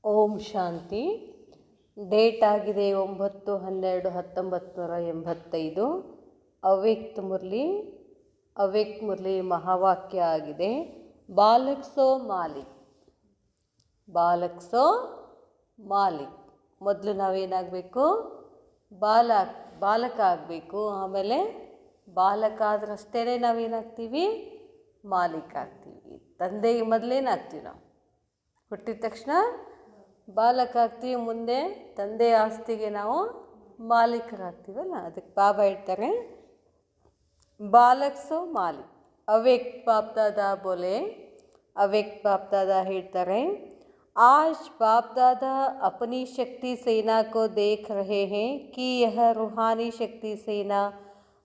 ಓಂ ಶಾಂತಿ. Date ಆಗಿದೆ 9/12/1985. ಅವ್ಯಕ್ತ ಮುರಳಿ ಮಹಾವಾಕ್ಯ ಆಗಿದೆ. ಬಾಲಕ್ಸೋ ಮಾಲಿಕ್, ಬಾಲಕ್ಸೋ ಮಾಲಿಕ್. ಮೊದಲು ನಾವೇನಾಗಬೇಕು? ಬಾಲಕ ಆಗಬೇಕು. ಆಮೇಲೆ ಬಾಲಕ ಆದ್ರಷ್ಟೇ ನಾವೇನಾಗ್ತೀವಿ? ಮಾಲೀಕ ಆಗ್ತೀವಿ. ತಂದೆಗೆ ಮೊದಲೇನಾಗ್ತೀವಿ? ನಾವು ಹುಟ್ಟಿದ ತಕ್ಷಣ ಬಾಲಕ ಆಗ್ತೀವಿ. ಮುಂದೆ ತಂದೆ ಆಸ್ತಿಗೆ ನಾವು ಮಾಲೀಕರಾಗ್ತೀವಲ್ಲ, ಅದಕ್ಕೆ ಬಾಬಾ ಹೇಳ್ತಾರೆ ಬಾಲಕ್ಸೋ ಮಾಲಿಕ್. ಅವ್ಯಕ್ತ ಬಾಪ್ ದಾದಾ ಬೋಲೆ, ಅವ್ಯಕ್ತ ಬಾಪ್ ದಾದಾ ಹೇಳ್ತಾರೆ, आज बाप दादा अपनी शक्ति सेना को देख रहे हैं कि यह रूहानी शक्ति सेना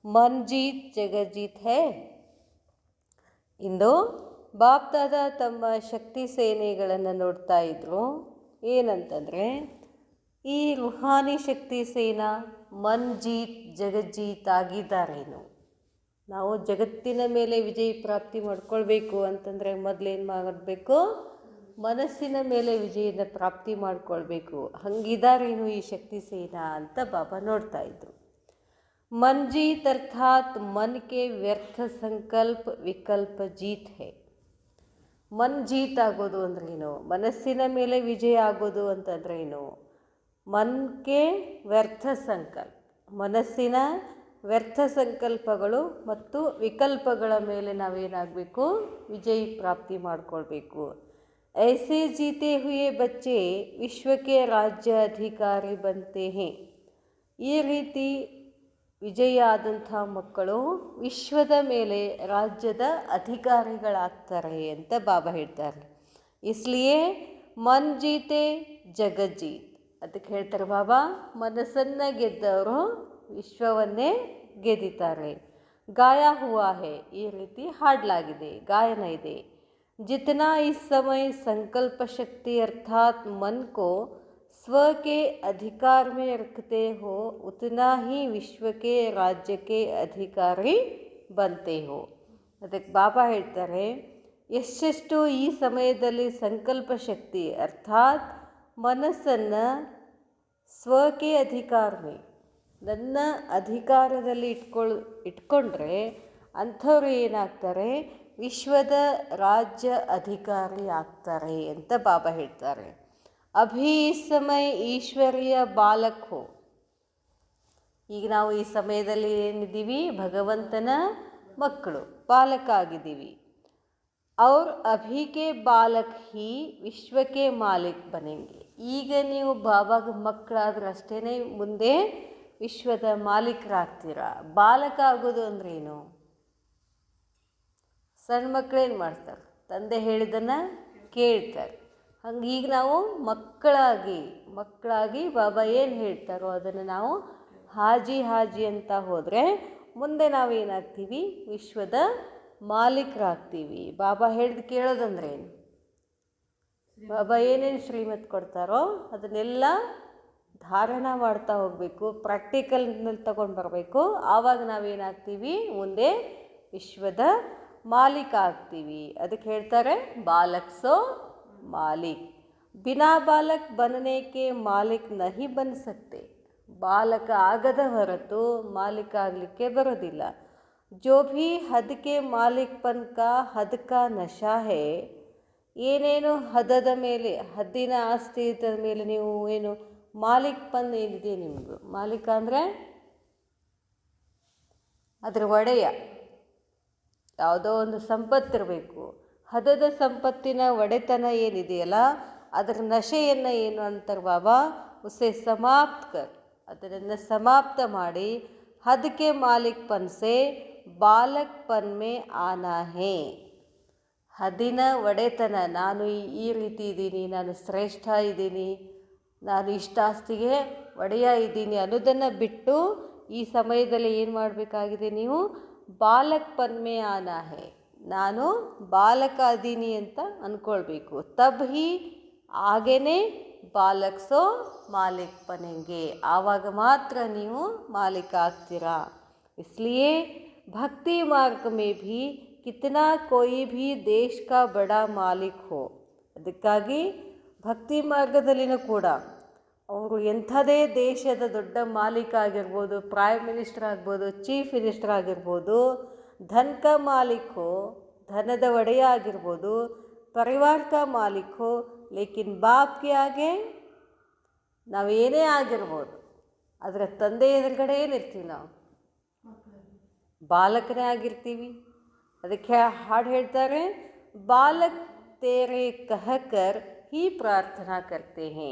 मन जीत जगत जीत है. ಇಂದು ಬಾಪ್ ದಾದಾ ತಮ್ಮ ಶಕ್ತಿ ಸೇನೆಗಳನ್ನು ನೋಡ್ತಾ ಇದ್ರು. ಏನಂತಂದರೆ, ಈ ರುಹಾನಿ ಶಕ್ತಿ ಸೇನಾ ಮನ್ ಜೀತ್ ಜಗಜ್ಜೀತ್ ಆಗಿದ್ದಾರೇನು? ನಾವು ಜಗತ್ತಿನ ಮೇಲೆ ವಿಜಯ ಪ್ರಾಪ್ತಿ ಮಾಡ್ಕೊಳ್ಬೇಕು ಅಂತಂದರೆ ಮೊದಲೇನು ಮಾಡಬೇಕು? ಮನಸ್ಸಿನ ಮೇಲೆ ವಿಜಯದ ಪ್ರಾಪ್ತಿ ಮಾಡ್ಕೊಳ್ಬೇಕು. ಹಂಗಿದಾರೇನು ಈ ಶಕ್ತಿ ಸೇನಾ ಅಂತ ಬಾಬಾ ನೋಡ್ತಾ ಇದ್ರು. मन जीत अर्थात मन के व्यर्थ संकल्प विकल्प जीत है. ಮನ್ ಜೀತ್ ಆಗೋದು ಅಂದ್ರೇನು? ಮನಸ್ಸಿನ ಮೇಲೆ ವಿಜಯ ಆಗೋದು ಅಂತಂದ್ರೇನು? ಮನ್ಕೆ ವ್ಯರ್ಥ ಸಂಕಲ್ಪ, ಮನಸ್ಸಿನ ವ್ಯರ್ಥ ಸಂಕಲ್ಪಗಳು ಮತ್ತು ವಿಕಲ್ಪಗಳ ಮೇಲೆ ನಾವೇನಾಗಬೇಕು? ವಿಜಯ ಪ್ರಾಪ್ತಿ ಮಾಡ್ಕೊಳ್ಬೇಕು. ऐसे जीते हुए बच्चे विश्व के राज्य अधिकारी बनते हैं. ಈ ರೀತಿ ವಿಜಯ ಆದಂಥ ಮಕ್ಕಳು ವಿಶ್ವದ ಮೇಲೆ ರಾಜ್ಯದ ಅಧಿಕಾರಿಗಳಾಗ್ತಾರೆ ಅಂತ ಬಾಬಾ ಹೇಳ್ತಾರೆ. ಇಸ್ಲಿಯೇ ಮನ್ ಜೀತೆ ಜಗಜ್ಜೀತ್. ಅದಕ್ಕೆ ಹೇಳ್ತಾರೆ ಬಾಬಾ, ಮನಸ್ಸನ್ನು ಗೆದ್ದವರು ವಿಶ್ವವನ್ನೇ ಗೆದ್ದಿದ್ದಾರೆ. ಗಾಯ ಹುವಾ ಹೇ, ಈ ರೀತಿ ಹಾಡಲಾಗಿದೆ, ಗಾಯನ ಇದೆ. जितना इस समय संकल्प शक्ति अर्थात मन को स्व के अधिकार में रखते हो, उतना ही विश्व के राज्य के अधिकारी बनते हो. ಅದಕ್ಕೆ ಬಾಬಾ ಹೇಳ್ತಾರೆ, ಎಷ್ಟೆಷ್ಟು ಈ ಸಮಯದಲ್ಲಿ ಸಂಕಲ್ಪ ಶಕ್ತಿ ಅರ್ಥಾತ್ ಮನಸ್ಸನ್ನು ಸ್ವಕೆ ಅಧಿಕಾರ ಮೇ, ನನ್ನ ಅಧಿಕಾರದಲ್ಲಿ ಇಟ್ಕೊಂಡ್ರೆ ಅಂಥವ್ರು ಏನಾಗ್ತಾರೆ? ವಿಶ್ವದ ರಾಜ್ಯ ಅಧಿಕಾರಿ ಆಗ್ತಾರೆ ಅಂತ ಬಾಬಾ ಹೇಳ್ತಾರೆ. ಅಭಿ ಈ ಸಮಯ ಈಶ್ವರಿಯ ಬಾಲಕ್ ಹೋ. ಈಗ ನಾವು ಈ ಸಮಯದಲ್ಲಿ ಏನಿದ್ದೀವಿ? ಭಗವಂತನ ಮಕ್ಕಳು, ಬಾಲಕ ಆಗಿದ್ದೀವಿ. ಅವ್ರ ಅಭಿಕೆ ಬಾಲಕ್ ಹಿ ವಿಶ್ವಕ್ಕೆ ಮಾಲಿಕ್ ಬನೆಂಗೆ. ಈಗ ನೀವು ಬಾಬಾಗ ಮಕ್ಕಳಾದ್ರೆ ಅಷ್ಟೇ ಮುಂದೆ ವಿಶ್ವದ ಮಾಲೀಕರಾಗ್ತೀರ. ಬಾಲಕ ಆಗೋದು ಅಂದ್ರೇನು? ಸಣ್ಣ ಮಕ್ಕಳೇನು ಮಾಡ್ತಾರೆ? ತಂದೆ ಹೇಳಿದ್ದನ್ನು ಕೇಳ್ತಾರೆ. ಹಂಗೆ ಈಗ ನಾವು ಮಕ್ಕಳಾಗಿ ಬಾಬಾ ಏನು ಹೇಳ್ತಾರೋ ಅದನ್ನು ನಾವು ಹಾಜಿ ಅಂತ ಹೋದರೆ ಮುಂದೆ ನಾವೇನಾಗ್ತೀವಿ? ವಿಶ್ವದ ಮಾಲೀಕರಾಗ್ತೀವಿ. ಬಾಬಾ ಹೇಳಿದ್ ಕೇಳೋದಂದ್ರೇನು? ಬಾಬಾ ಏನೇನು ಶ್ರೀಮತ್ ಕೊಡ್ತಾರೋ ಅದನ್ನೆಲ್ಲ ಧಾರಣ ಮಾಡ್ತಾ ಹೋಗಬೇಕು, ಪ್ರಾಕ್ಟಿಕಲ್ನಲ್ಲಿ ತಗೊಂಡು ಬರಬೇಕು. ಆವಾಗ ನಾವೇನಾಗ್ತೀವಿ? ಮುಂದೆ ವಿಶ್ವದ ಮಾಲೀಕ ಆಗ್ತೀವಿ. ಅದಕ್ಕೆ ಹೇಳ್ತಾರೆ ಬಾಲಕ್ಸೋ ಮಾಲಿಕ್. ಬಿನಾ ಬಾಲಕ್ ಬನನೇಕೆ ಮಾಲಿಕ್ ನಹಿ ಬನ್ ಸಕ್ತೆ. ಬಾಲಕ ಆಗದ ಹೊರತು ಮಾಲೀಕ ಆಗಲಿಕ್ಕೆ ಬರೋದಿಲ್ಲ. ಜೋ ಭಿ ಹದ್ಕೆ ಮಾಲಿಕ್ ಪನ್ಕ ಹದ್ಕ ನಶಾ ಹೇ. ಏನೇನು ಹದದ ಮೇಲೆ, ಹದ್ದಿನ ಆಸ್ತಿ ಇದ್ದದ ಮೇಲೆ ನೀವು ಏನು ಮಾಲಿಕ್ ಪನ್ ಏನಿದೆ ನಿಮಗೂ? ಮಾಲೀಕ ಅಂದರೆ ಅದರ ಒಡೆಯ. ಯಾವುದೋ ಒಂದು ಸಂಪತ್ತಿರಬೇಕು. ಹದದ ಸಂಪತ್ತಿನ ಒಡೆತನ ಏನಿದೆಯಲ್ಲ, ಅದರ ನಶೆಯನ್ನು ಏನು ಅಂತಾರೆ ಬಾಬಾ? ಉಸೆ ಸಮಾಪ್ತ ಕರ್. ಅದನ್ನು ಸಮಾಪ್ತ ಮಾಡಿ ಹದಕ್ಕೆ ಮಾಲಿಕ್ ಪನ್ಸೆ ಬಾಲಕ್ ಪನ್ ಮೇ ಆನಾ ಹೇ. ಹದಿನ ಒಡೆತನ, ನಾನು ಈ ರೀತಿ ಇದ್ದೀನಿ, ನಾನು ಶ್ರೇಷ್ಠ ಇದ್ದೀನಿ, ನಾನು ಇಷ್ಟಾಸ್ತಿಗೆ ಒಡೆಯ ಇದ್ದೀನಿ ಅನ್ನೋದನ್ನು ಬಿಟ್ಟು ಈ ಸಮಯದಲ್ಲಿ ಏನು ಮಾಡಬೇಕಾಗಿದೆ? ನೀವು ಬಾಲಕ್ ಪನ್ಮೆ ಆನಾ ಹೇ, ನಾನು ಬಾಲಕ ಅದೀನಿ ಅಂತ ಅಂದ್ಕೊಳ್ಬೇಕು. ತಬ್ ಹಿ ಆಗೇನೆ ಬಾಲಕ್ಸೋ ಮಾಲಿಕ್ ಬನೆಂಗೆ. ಆವಾಗ ಮಾತ್ರ ನೀವು ಮಾಲೀಕ ಆಗ್ತೀರಾ. ಇಸ್ಲಿಯೇ ಭಕ್ತಿ ಮಾರ್ಗ ಮೇ ಭಿ ಕಿतना कोई भी देश का बड़ा मालिक हो. ಅದಕ್ಕಾಗಿ ಭಕ್ತಿ ಮಾರ್ಗದಲ್ಲಿನೂ ಕೂಡ ಅವರು ಎಂಥದೇ ದೇಶದ ದೊಡ್ಡ ಮಾಲೀಕ ಆಗಿರ್ಬೋದು, ಪ್ರೈಮ್ ಮಿನಿಸ್ಟರ್ ಆಗ್ಬೋದು, ಚೀಫ್ ಮಿನಿಸ್ಟರ್ ಆಗಿರ್ಬೋದು, ಧನ್ ಕಾ ಮಾಲೀಕ್ ಹೋ, ಧನದ ಒಡೆಯ ಆಗಿರ್ಬೋದು, ಪರಿವಾರ ಕಾ ಮಾಲೀಕ್ ಹೋ, ಲೇಕಿನ್ ಬಾಪ್ಗೆ ಆಗೆ ನಾವೇನೇ ಆಗಿರ್ಬೋದು, ಅದರ ತಂದೆ ಎದುರುಗಡೆ ಏನಿರ್ತೀವಿ ನಾವು? ಬಾಲಕನೇ ಆಗಿರ್ತೀವಿ. ಅದಕ್ಕೆ ಹಾಡು ಹೇಳ್ತಾರೆ, ಬಾಲಕ್ ತೇರೆ ಕಹಕರ್ ಹೀ ಪ್ರಾರ್ಥನಾ ಕರ್ತೆ ಹೇ.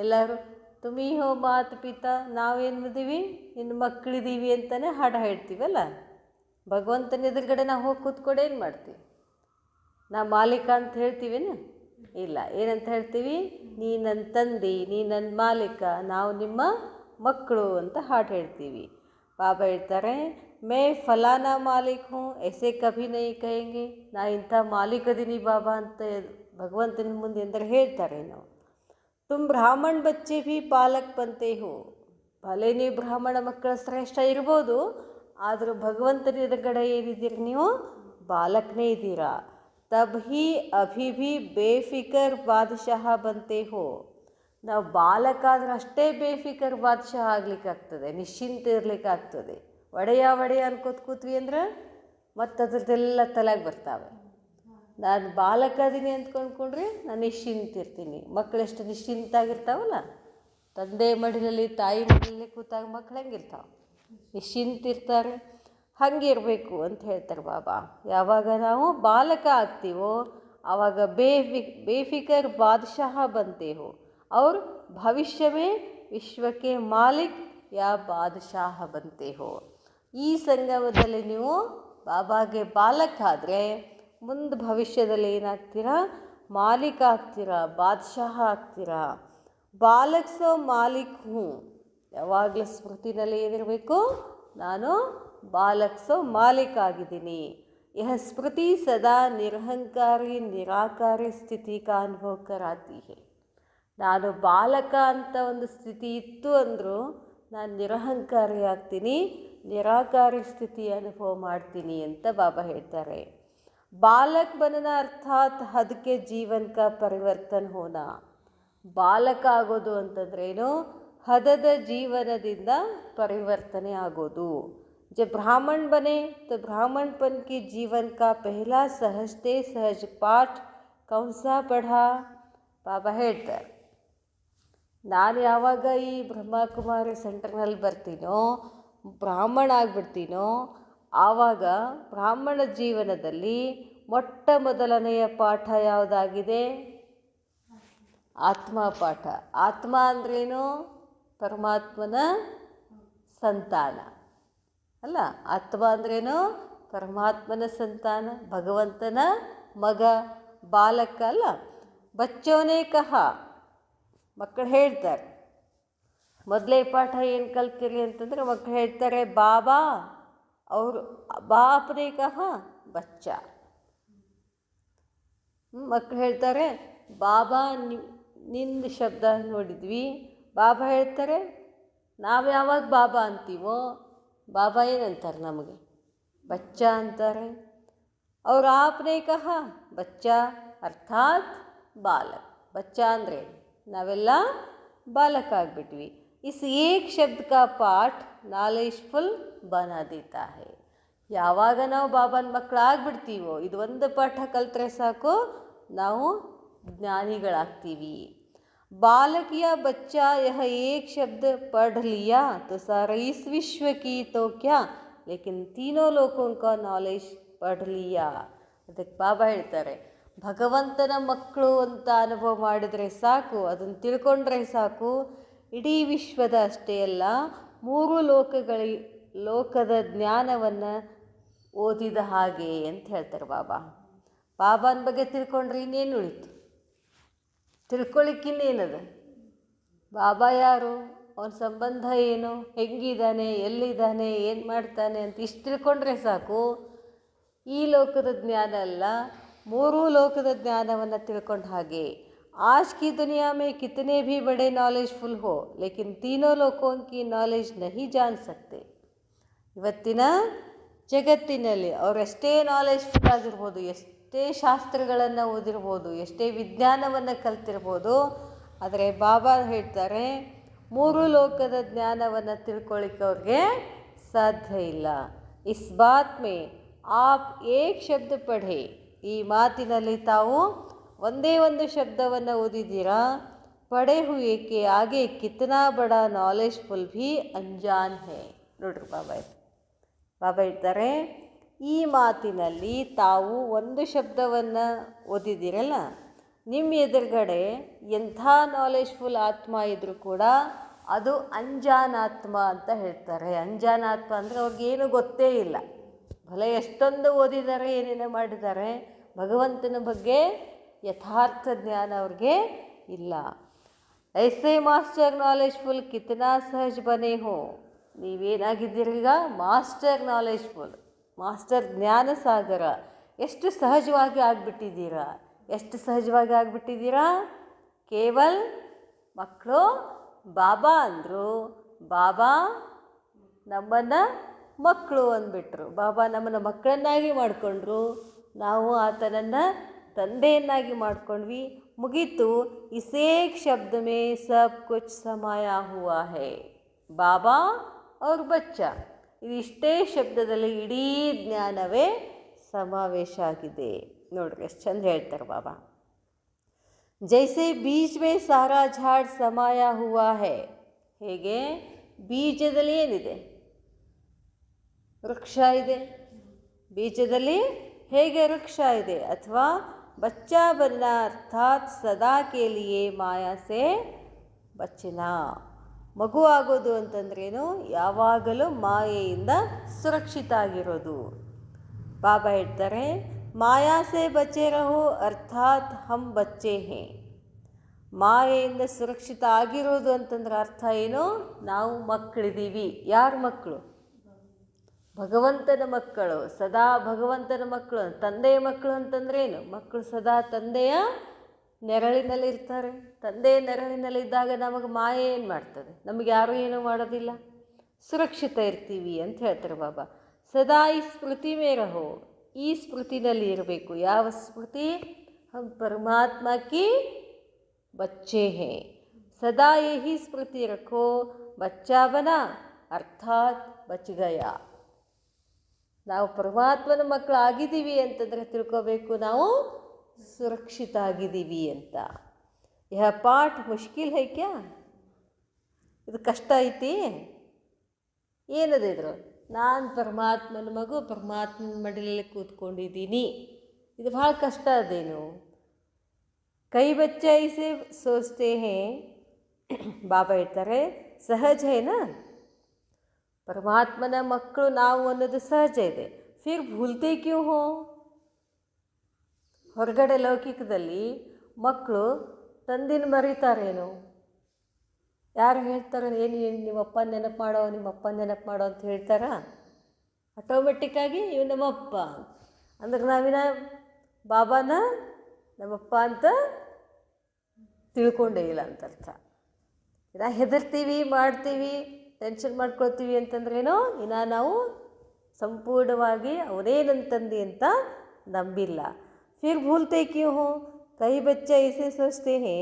ಎಲ್ಲರೂ ತುಮಿ ಹೋ ಮಾತು ಪಿತಾ, ನಾವೇನಿದ್ದೀವಿ ನಿನ್ನ ಮಕ್ಕಳಿದ್ದೀವಿ ಅಂತಲೇ ಹಾಡು ಹೇಳ್ತೀವಲ್ಲ. ಭಗವಂತನ ಎದುರುಗಡೆ ನಾವು ಹೋಗಿ ಕೂತ್ಕೊಂಡು ಏನು ಮಾಡ್ತೀವಿ? ನಾ ಮಾಲೀಕ ಅಂತ ಹೇಳ್ತೀವೇನು? ಇಲ್ಲ. ಏನಂತ ಹೇಳ್ತೀವಿ? ನೀ ನನ್ನ ತಂದೆ, ನೀ ನನ್ನ ಮಾಲೀಕ, ನಾವು ನಿಮ್ಮ ಮಕ್ಕಳು ಅಂತ ಹಾಡು ಹೇಳ್ತೀವಿ. ಬಾಬಾ ಹೇಳ್ತಾರೆ, ಮೇ ಫಲಾನಾ ಮಾಲೀಕ್ ಹೂँ ऐसे कभी नहीं कहेंगे. ನಾ ಇಂಥ ಮಾಲೀಕದೀನಿ ಬಾಬಾ ಅಂತ ಭಗವಂತನ ಮುಂದೆ ಎಂದರೆ ಹೇಳ್ತಾರೆ ನಾವು. ತುಮ್ ಬ್ರಾಹ್ಮಣ ಬಚ್ಚೆ ಭೀ ಪಾಲಕ್ ಬಂತೆ ಹೋ. ಭಲೆ ನೀವು ಬ್ರಾಹ್ಮಣ ಮಕ್ಕಳ ಶ್ರೇಷ್ಠ ಇರ್ಬೋದು, ಆದರೂ ಭಗವಂತನ ಎದುರುಗಡೆ ಏನಿದ್ದೀರಿ ನೀವು? ಬಾಲಕನೇ ಇದ್ದೀರಾ. ತಬ್ ಹಿ ಅಭಿ ಭೀ ಬೇಫಿಕರ್ ಬಾದಶಾಹ ಬಂತೆ ಹೋ. ನಾವು ಬಾಲಕ ಆದ್ರೆ ಅಷ್ಟೇ ಬೇಫಿಕರ್ ಬಾದಶಾಹ ಆಗ್ಲಿಕ್ಕಾಗ್ತದೆ, ನಿಶ್ಚಿಂತ ಇರಲಿಕ್ಕಾಗ್ತದೆ. ಒಡೆಯ ಅನ್ಕೋತ ಕೂತ್ವಿ ಅಂದ್ರೆ ಮತ್ತು ಅದ್ರದ್ದೆಲ್ಲ ತಲೆಗೆ ಬರ್ತಾವೆ. ನಾನು ಬಾಲಕ ಅದೀನಿ ಅಂದ್ಕೊಂಡ್ರೆ ನಾನು ನಿಶ್ಚಿಂತ ಇರ್ತೀನಿ. ಮಕ್ಕಳೆಷ್ಟು ನಿಶ್ಚಿಂತಾಗಿರ್ತಾವಲ್ಲ, ತಂದೆ ಮಡಿಲಲ್ಲಿ ತಾಯಿ ಮಡಿಲಲ್ಲಿ ಕೂತಾಗ ಮಕ್ಕಳು ಹೆಂಗಿರ್ತಾವೆ? ನಿಶ್ಚಿಂತ ಇರ್ತಾರೆ. ಹಂಗಿರಬೇಕು ಅಂತ ಹೇಳ್ತಾರೆ ಬಾಬಾ. ಯಾವಾಗ ನಾವು ಬಾಲಕ ಆಗ್ತೀವೋ ಆವಾಗ ಬೇಫಿಕರ್ ಬಾದಶಾಹ ಬಂತೆ ಹೋ. और भविष्य में विश्व के मालिक या बादशाह बनते हो. ಈ ಸಂಗಮದಲ್ಲಿ ನೀವು ಬಾಬಾಗೆ ಬಾಲಕ ಆದರೆ ಮುಂದೆ ಭವಿಷ್ಯದಲ್ಲಿ ಏನಾಗ್ತೀರಾ? ಮಾಲೀಕ ಆಗ್ತೀರಾ, ಬಾದಶಾಹ ಆಗ್ತೀರಾ. ಬಾಲಕ್ ಸೋ ಮಾಲೀಕ್ ಹೂँ. ಯಾವಾಗಲೂ ಸ್ಮೃತಿನಲ್ಲಿ ಏನಿರಬೇಕು? ನಾನು ಬಾಲಕ್ ಸೋ ಮಾಲೀಕ ಆಗಿದ್ದೀನಿ. यह स्मृति सदा निरहंकारी निराकारी स्थिति का अनुभव कराती है. ನಾನು ಬಾಲಕ ಅಂತ ಒಂದು ಸ್ಥಿತಿ ಇತ್ತು ಅಂದರೂ ನಾನು ನಿರಹಂಕಾರಿ ಆಗ್ತೀನಿ, ನಿರಾಕಾರಿ ಸ್ಥಿತಿ ಅನುಭವ ಮಾಡ್ತೀನಿ ಅಂತ ಬಾಬಾ ಹೇಳ್ತಾರೆ. ಬಾಲಕ್ ಬನನ ಅರ್ಥಾತ್ ಹದಕ್ಕೆ ಜೀವನ ಕಾ ಪರಿವರ್ತನ ಹೋನ. ಬಾಲಕ ಆಗೋದು ಅಂತಂದ್ರೇನು? ಹದದ ಜೀವನದಿಂದ ಪರಿವರ್ತನೆ ಆಗೋದು. जब ब्राह्मण बने तो ब्राह्मणपन की जीवन का पहला सहजते सहज पाठ कौन सा पढ़ा? ಬಾಬಾ ಹೇಳ್ತಾರೆ, ನಾನು ಯಾವಾಗ ಈ ಬ್ರಹ್ಮಕುಮಾರಿ ಸೆಂಟರ್ನಲ್ಲಿ ಬರ್ತೀನೋ, ಬ್ರಾಹ್ಮಣ ಆಗಿಬಿಡ್ತೀನೋ, ಆವಾಗ ಬ್ರಾಹ್ಮಣ ಜೀವನದಲ್ಲಿ ಮೊಟ್ಟ ಮೊದಲನೆಯ ಪಾಠ ಯಾವುದಾಗಿದೆ? ಆತ್ಮ ಪಾಠ. ಆತ್ಮ ಅಂದ್ರೇನು? ಪರಮಾತ್ಮನ ಸಂತಾನ ಅಲ್ಲ. ಆತ್ಮ ಅಂದ್ರೇನು? ಪರಮಾತ್ಮನ ಸಂತಾನ, ಭಗವಂತನ ಮಗ, ಬಾಲಕ ಅಲ್ಲ. ಬಚ್ಚೋನೇ ಕಹ, ಮಕ್ಕಳು ಹೇಳ್ತಾರೆ. ಮೊದಲೇ ಪಾಠ ಏನು ಕಲ್ತಿರಿ ಅಂತಂದರೆ ಮಕ್ಕಳು ಹೇಳ್ತಾರೆ, ಬಾಬಾ ಅವರು ಬಾಪ್ನೇ ಕಹ ಬಚ್ಚ. ಮಕ್ಕಳು ಹೇಳ್ತಾರೆ, ಬಾಬಾ ನಿಂದು ಶಬ್ದ ನೋಡಿದ್ವಿ. ಬಾಬಾ ಹೇಳ್ತಾರೆ, ನಾವು ಯಾವಾಗ ಬಾಬಾ ಅಂತೀವೋ ಬಾಬಾ ಏನಂತಾರೆ ನಮಗೆ? ಬಚ್ಚ ಅಂತಾರೆ. ಅವ್ರು ಆಪ್ನೇ ಕಹ ಬಚ್ಚ ಅರ್ಥಾತ್ ಬಾಲಕ್. ಬಚ್ಚ ಅಂದರೆ ನಾವೆಲ್ಲ ಬಾಲಕ ಆಗಿಬಿಟ್ವಿ. ಇಸ್ ಏಕ್ ಶಬ್ದ ಕಾ ಪಾಠ ನಾಲೆಜ್ಫುಲ್ ಬನಾ ದೇತಾ ಹೈ. ಯಾವಾಗ ನಾವು ಬಾಬಾನ ಮಕ್ಕಳು ಆಗಿಬಿಡ್ತೀವೋ, ಇದು ಒಂದು ಪಾಠ ಕಲ್ತ್ರೆ ಸಾಕು, ನಾವು ಜ್ಞಾನಿಗಳಾಗ್ತೀವಿ. बालक या बच्चा यह एक शब्द पढ़ लिया तो सारा इस विश्व की तो क्या, लेकिन तीनों लोगों का नॉलेज पढ़ लिया. ಅದಕ್ಕೆ ಬಾಬಾ ಹೇಳ್ತಾರೆ, ಭಗವಂತನ ಮಕ್ಕಳು ಅಂತ ಅನುಭವ ಮಾಡಿದರೆ ಸಾಕು, ಅದನ್ನು ತಿಳ್ಕೊಂಡ್ರೆ ಸಾಕು, ಇಡೀ ವಿಶ್ವದ ಅಷ್ಟೇ ಅಲ್ಲ, ಮೂರು ಲೋಕದ ಜ್ಞಾನವನ್ನು ಓದಿದ ಹಾಗೆ ಅಂತ ಹೇಳ್ತಾರೆ ಬಾಬಾ. ಬಾಬಾನ ಬಗ್ಗೆ ತಿಳ್ಕೊಂಡ್ರೆ ಇನ್ನೇನು ಉಳಿತು? ತಿಳ್ಕೊಳ್ಳಿಕ್ಕಿನ್ನೇನದ? ಬಾಬಾ ಯಾರು, ಅವನ ಸಂಬಂಧ ಏನು, ಹೆಂಗಿದ್ದಾನೆ, ಎಲ್ಲಿದ್ದಾನೆ, ಏನು ಮಾಡ್ತಾನೆ ಅಂತ ಇಷ್ಟು ತಿಳ್ಕೊಂಡ್ರೆ ಸಾಕು. ಈ ಲೋಕದ ಜ್ಞಾನ ಅಲ್ಲ, ಮೂರೂ ಲೋಕದ ಜ್ಞಾನವನ್ನು ತಿಳ್ಕೊಂಡ ಹಾಗೆ. ಆಜ್ ಕಿ ದುನಿಯಾ ಮೇ ಕಿತನೆ ಭೀ ಬಡೆ ನಾಲೆಜ್ಫುಲ್ ಹೋ, ಲೇಕಿನ್ ತೀನೋ ಲೋಕೋಂ ಕಿ ನಾಲೆಜ್ ನಹಿ ಜಾನ್ ಸಕ್ತೆ. ಇವತ್ತಿನ ಜಗತ್ತಿನಲ್ಲಿ ಅವರೆಷ್ಟೇ ನಾಲೆಜ್ಫುಲ್ ಆಗಿರ್ಬೋದು, ಎಷ್ಟೇ ಶಾಸ್ತ್ರಗಳನ್ನು ಓದಿರ್ಬೋದು, ಎಷ್ಟೇ ವಿಜ್ಞಾನವನ್ನು ಕಲ್ತಿರ್ಬೋದು, ಆದರೆ ಬಾಬಾ ಹೇಳ್ತಾರೆ 3 ಲೋಕದ ಜ್ಞಾನವನ್ನು ತಿಳ್ಕೊಳ್ಳಿಕ್ಕೆ ಅವ್ರಿಗೆ ಸಾಧ್ಯ ಇಲ್ಲ. ಇಸ್ ಬಾತ್ ಮೇ ಆಪ್ ಏಕ್ ಶಬ್ದ ಪಢೆ, ಈ ಮಾತಿನಲ್ಲಿ ತಾವು ಒಂದೇ ಒಂದು ಶಬ್ದವನ್ನು ಓದಿದ್ದೀರಾ. ಪಡೆ ಹುए के आगे कितना बड़ा नॉलेजफुल भी अनजान है. ನೋಡ್ರಿ ಬಾಬಾ ಹೇಳ್ತಾರೆ, ಈ ಮಾತಿನಲ್ಲಿ ತಾವು ಒಂದು ಶಬ್ದವನ್ನು ಓದಿದ್ದೀರಲ್ಲ, ನಿಮ್ಮ ಎದುರುಗಡೆ ಎಂಥ ನಾಲೆಜ್ಫುಲ್ ಆತ್ಮ ಇದ್ದರೂ ಕೂಡ ಅದು ಅಂಜಾನಾತ್ಮ ಅಂತ ಹೇಳ್ತಾರೆ. ಅಂಜಾನಾತ್ಮ ಅಂದರೆ ಅವ್ರಿಗೇನು ಗೊತ್ತೇ ಇಲ್ಲ. ಭಲೆ ಎಷ್ಟೊಂದು ಓದಿದ್ದಾರೆ, ಏನೇನೋ ಮಾಡಿದ್ದಾರೆ, ಭಗವಂತನ ಬಗ್ಗೆ ಯಥಾರ್ಥ ಜ್ಞಾನ ಅವ್ರಿಗೆ ಇಲ್ಲ. ಐಸೆ ಮಾಸ್ಟರ್ ನಾಲೆಜ್ಫುಲ್ ಕಿತನಾ ಸಹಜ ಬನೆ ಹೋ, ನೀವೇನಾಗಿದ್ದೀರೀಗ ಮಾಸ್ಟರ್ ನಾಲೆಜ್ಫುಲ್, ಮಾಸ್ಟರ್ ಜ್ಞಾನ ಸಾಗರ, ಎಷ್ಟು ಸಹಜವಾಗಿ ಆಗಿಬಿಟ್ಟಿದ್ದೀರಾ, ಎಷ್ಟು ಸಹಜವಾಗಿ ಆಗಿಬಿಟ್ಟಿದ್ದೀರಾ. ಕೇವಲ್ ಮಕ್ಕಳು ಬಾಬಾ ಅಂದರು, ಬಾಬಾ ನಮ್ಮನ್ನು ಮಕ್ಕಳು ಅಂದ್ಬಿಟ್ರು, ಬಾಬಾ ನಮ್ಮನ್ನು ಮಕ್ಕಳನ್ನಾಗಿ ಮಾಡಿಕೊಂಡ್ರು, ನಾವು ಆತನನ್ನು ತಂದೆಯನ್ನಾಗಿ ಮಾಡ್ಕೊಂಡ್ವಿ. ಮುಗೀತು. ಇಸೇಕ್ ಶಬ್ದ ಮೇ ಸಬ್ ಕುಚ್ ಸಮಾಯಾ ಹುआ है, ಬಾಬಾ ಅವ್ರ ಬಚ್ಚ, ಇದಿಷ್ಟೇ ಶಬ್ದದಲ್ಲಿ ಇಡೀ ಜ್ಞಾನವೇ ಸಮಾವೇಶ ಆಗಿದೆ. ನೋಡ್ರಿ ಎಷ್ಟು ಚಂದ ಹೇಳ್ತಾರೆ ಬಾಬಾ. ಜೈಸೆ ಬೀಜ ಮೇ ಸಾರಾ ಝಾಡ್ ಸಮಾಯಾ ಹುआ है, ಹೇಗೆ ಬೀಜದಲ್ಲಿ ಏನಿದೆ, ವೃಕ್ಷ ಇದೆ, ಬೀಜದಲ್ಲಿ ಹೇಗೆ ವೃಕ್ಷ ಇದೆ, ಅಥವಾ ಬಚ್ಚಾ ಬನ್ನ ಅರ್ಥಾತ್ ಸದಾ ಕೆ ಲಿಯೇ ಮಾಯಾ ಸೆ ಬಚ್ಚನಾ, ಮಗು ಆಗೋದು ಅಂತಂದ್ರೇನು, ಯಾವಾಗಲೂ ಮಾಯೆಯಿಂದ ಸುರಕ್ಷಿತ ಆಗಿರೋದು. ಬಾಬಾ ಹೇಳ್ತಾರೆ, ಮಾಯಾ ಸೆ ಬಚ್ಚೆ ರಹೋ ಅರ್ಥಾತ್ ಹಮ್ ಬಚ್ಚೆ ಹೇ. ಮಾಯೆಯಿಂದ ಸುರಕ್ಷಿತ ಆಗಿರೋದು ಅಂತಂದ್ರೆ ಅರ್ಥ ಏನು, ನಾವು ಮಕ್ಕಳಿದ್ದೀವಿ. ಯಾರ ಮಕ್ಕಳು? ಭಗವಂತನ ಮಕ್ಕಳು, ಸದಾ ಭಗವಂತನ ಮಕ್ಕಳು. ತಂದೆಯ ಮಕ್ಕಳು ಅಂತಂದ್ರೇನು, ಮಕ್ಕಳು ಸದಾ ತಂದೆಯ ನೆರಳಿನಲ್ಲಿರ್ತಾರೆ. ತಂದೆಯ ನೆರಳಿನಲ್ಲಿದ್ದಾಗ ನಮಗೆ ಮಾಯೆ ಏನು ಮಾಡ್ತದೆ, ನಮಗೆ ಯಾರೂ ಏನೂ ಮಾಡೋದಿಲ್ಲ, ಸುರಕ್ಷಿತ ಇರ್ತೀವಿ ಅಂತ ಹೇಳ್ತಾರೆ ಬಾಬಾ. ಸದಾ ಈ ಸ್ಮೃತಿ ಮೇ ರಹೋ, ಈ ಸ್ಮೃತಿನಲ್ಲಿ ಇರಬೇಕು. ಯಾವ ಸ್ಮೃತಿ? ಹಮ್ ಪರಮಾತ್ಮ ಕಿ ಬಚ್ಚೆ ಹೇ, ಸದಾ ಯಹಿ ಸ್ಮೃತಿ ರಖೋ, ಬಚ್ಚಾ ಬನಾ ಅರ್ಥಾತ್ ಬಚ್ ಗಯಾ. ನಾವು ಪರಮಾತ್ಮನ ಮಕ್ಕಳು ಆಗಿದ್ದೀವಿ ಅಂತಂದರೆ ತಿಳ್ಕೋಬೇಕು, ನಾವು ಸುರಕ್ಷಿತ ಆಗಿದ್ದೀವಿ ಅಂತ. ಯಹ ಪಾಠ ಮುಷ್ಕಿಲ್ ಹೈ ಕ್ಯಾ, ಇದು ಕಷ್ಟ ಐತಿ ಏನದು ಇದ್ರು, ನಾನು ಪರಮಾತ್ಮನ ಮಗು, ಪರಮಾತ್ಮನ ಮಡಿಲಲ್ಲಿ ಕೂತ್ಕೊಂಡಿದ್ದೀನಿ, ಇದು ಭಾಳ ಕಷ್ಟ ಅದೇನು. ಕೈ ಬಚ್ಚೆ ಐಸೆ ಸೋಚ್ತೆ ಹೇ, ಬಾಬಾ ಹೇಳ್ತಾರೆ ಸಹಜ ಏನಾ, ಪರಮಾತ್ಮನ ಮಕ್ಕಳು ನಾವು ಅನ್ನೋದು ಸಹಜ ಇದೆ. ಫಿರ್ ಭೂಲ್ತೆ ಕ್ಯೂ ಹೋ, ಹೊರಗಡೆ ಲೌಕಿಕದಲ್ಲಿ ಮಕ್ಕಳು ತಂದಿನ ಮರಿತಾರೇನು, ಯಾರು ಹೇಳ್ತಾರೆ, ಏನು ನಿಮ್ಮಪ್ಪ ನೆನಪು ಮಾಡೋ, ನಿಮ್ಮಪ್ಪ ನೆನಪು ಮಾಡೋ ಅಂತ ಹೇಳ್ತಾರ? ಆಟೋಮೆಟಿಕ್ಕಾಗಿ ಇವು ನಮ್ಮಪ್ಪ ಅಂದ್ರೆ ನಾವಿನ ಬಾಬಾನ ನಮ್ಮಪ್ಪ ಅಂತ ತಿಳ್ಕೊಂಡೇ ಇಲ್ಲ ಅಂತ ಅರ್ಥ. ಇನ್ನು ಹೆದರ್ತೀವಿ, ಮಾಡ್ತೀವಿ, ಟೆನ್ಷನ್ ಮಾಡ್ಕೊಳ್ತೀವಿ ಅಂತಂದ್ರೇನೋ, ಇನ್ನು ನಾವು ಸಂಪೂರ್ಣವಾಗಿ ಅವನೇ ನನ್ನ ತಂದೆ ಅಂತ ನಂಬಿಲ್ಲ. फिर भूलते क्यों हो, कई बच्चे ऐसे सोचते हैं